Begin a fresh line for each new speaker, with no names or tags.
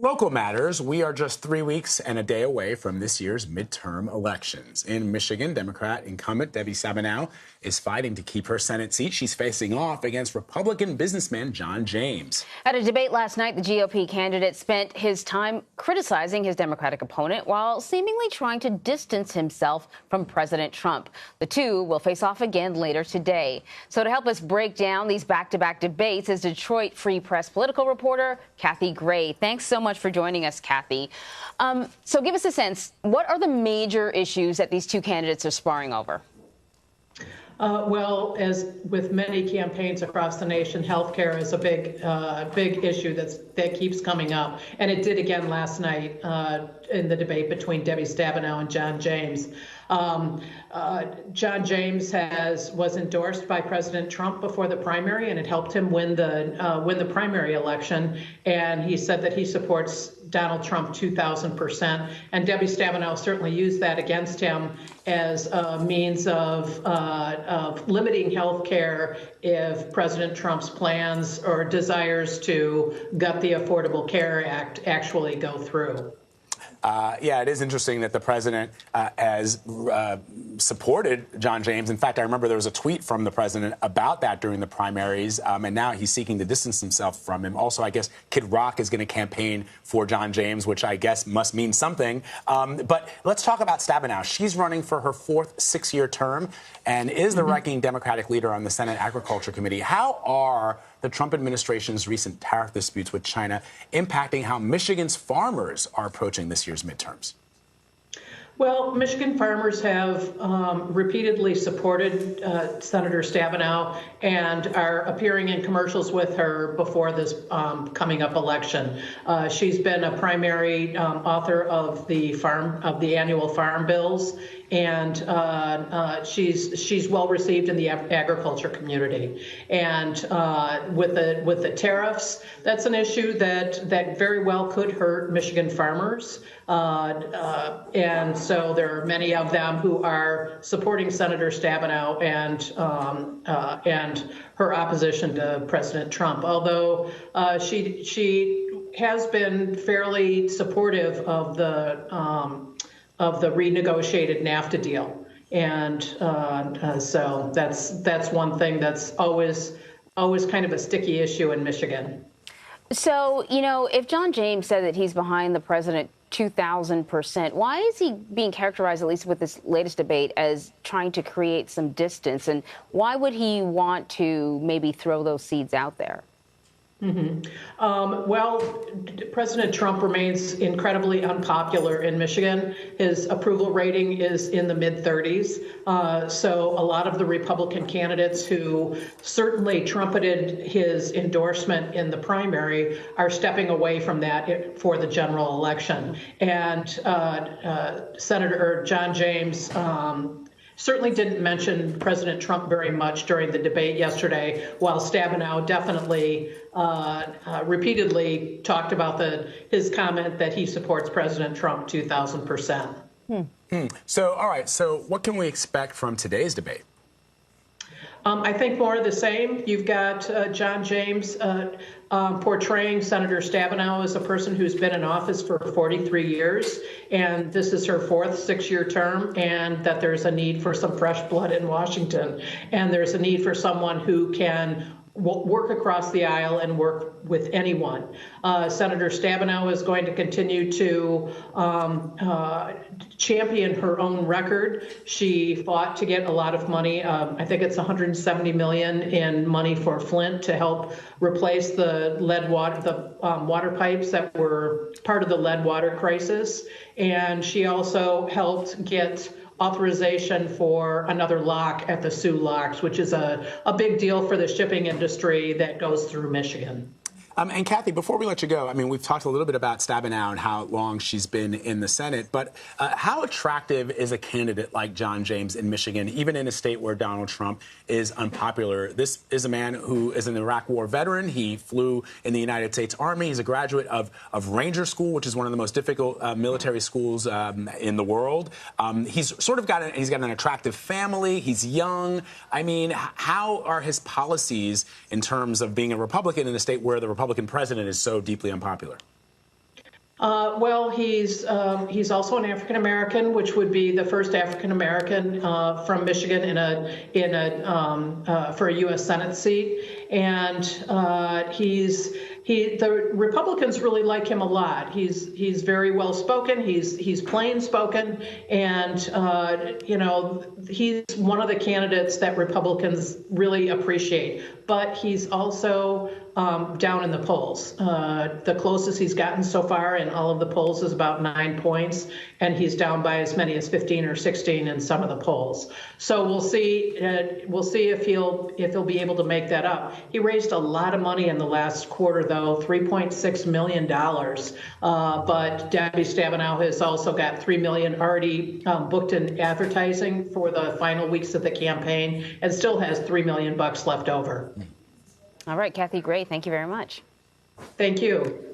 Local matters. We are just 3 weeks and a day away from this year's midterm elections. In Michigan, Democrat incumbent Debbie Stabenow is fighting to keep her Senate seat. She's facing off against Republican businessman John James.
At a debate last night, the GOP candidate spent his time criticizing his Democratic opponent while seemingly trying to distance himself from President Trump. The two will face off again later today. So to help us break down these back-to-back debates is Detroit Free Press political reporter Kathy Gray. Thanks so much for joining us, Kathy. So give us a sense, what are the major issues that these two candidates are sparring over?
Well, as with many campaigns across the nation, healthcare is a big issue that keeps coming up, and it did again last night in the debate between Debbie Stabenow and John James. John James was endorsed by President Trump before the primary, and it helped him win the primary election. And he said that he supports Donald Trump 2,000%. And Debbie Stabenow certainly used that against him as a means of limiting health care if President Trump's plans or desires to gut the Affordable Care Act actually go through.
Yeah, it is interesting that the president has supported John James. In fact, I remember there was a tweet from the president about that during the primaries, and now he's seeking to distance himself from him. Also, I guess Kid Rock is going to campaign for John James, which I guess must mean something. But let's talk about Stabenow. She's running for her fourth six-year term and is the ranking Democratic leader on the Senate Agriculture Committee. How are the Trump administration's recent tariff disputes with China impacting how Michigan's farmers are approaching this year's midterms?
Well, Michigan farmers have repeatedly supported Senator Stabenow and are appearing in commercials with her before this coming up election. She's been a primary author of the annual farm bills, and she's well received in the agriculture community. And with the tariffs, that's an issue that very well could hurt Michigan farmers. And so there are many of them who are supporting Senator Stabenow and her opposition to President Trump. Although she has been fairly supportive of the renegotiated NAFTA deal, and so that's one thing that's always kind of a sticky issue in Michigan.
So, if John James said that he's behind the president 2,000%, why is he being characterized, at least with this latest debate, as trying to create some distance? And why would he want to maybe throw those seeds out there?
Well, President Trump remains incredibly unpopular in Michigan. His approval rating is in the mid-30s. So a lot of the Republican candidates who certainly trumpeted his endorsement in the primary are stepping away from that for the general election. And Senator John James certainly didn't mention President Trump very much during the debate yesterday, while Stabenow definitely repeatedly talked about his comment that he supports President Trump 2,000%.
So, all right. So what can we expect from today's debate?
I think more of the same. You've got John James portraying Senator Stabenow as a person who's been in office for 43 years, and this is her fourth six-year term, and that there's a need for some fresh blood in Washington, and there's a need for someone who can work across the aisle and work with anyone. Senator Stabenow is going to continue to champion her own record. She fought to get a lot of money. I think it's $170 million in money for Flint to help replace the water pipes that were part of the lead water crisis. And she also helped get authorization for another lock at the Sioux Locks, which is a big deal for the shipping industry that goes through Michigan.
And Kathy, before we let you go, I mean, we've talked a little bit about Stabenow and how long she's been in the Senate, but how attractive is a candidate like John James in Michigan, even in a state where Donald Trump is unpopular? This is a man who is an Iraq War veteran. He flew in the United States Army. He's a graduate of Ranger School, which is one of the most difficult military schools in the world. He's got an attractive family. He's young. I mean, how are his policies in terms of being a Republican in a state where the Republican president is so deeply unpopular?
Well, he's also an African American, which would be the first African American from Michigan for a U.S. Senate seat, and the Republicans really like him a lot. He's very well spoken. He's plain spoken, and he's one of the candidates that Republicans really appreciate. But he's also down in the polls. The closest he's gotten so far in all of the polls is about 9 points, and he's down by as many as 15 or 16 in some of the polls. So we'll see. We'll see if he'll be able to make that up. He raised a lot of money in the last quarter, though, $3.6 million. But Debbie Stabenow has also got $3 million already booked in advertising for the final weeks of the campaign, and still has $3 million left over.
All right, Kathy, great. Thank you very much.
Thank you.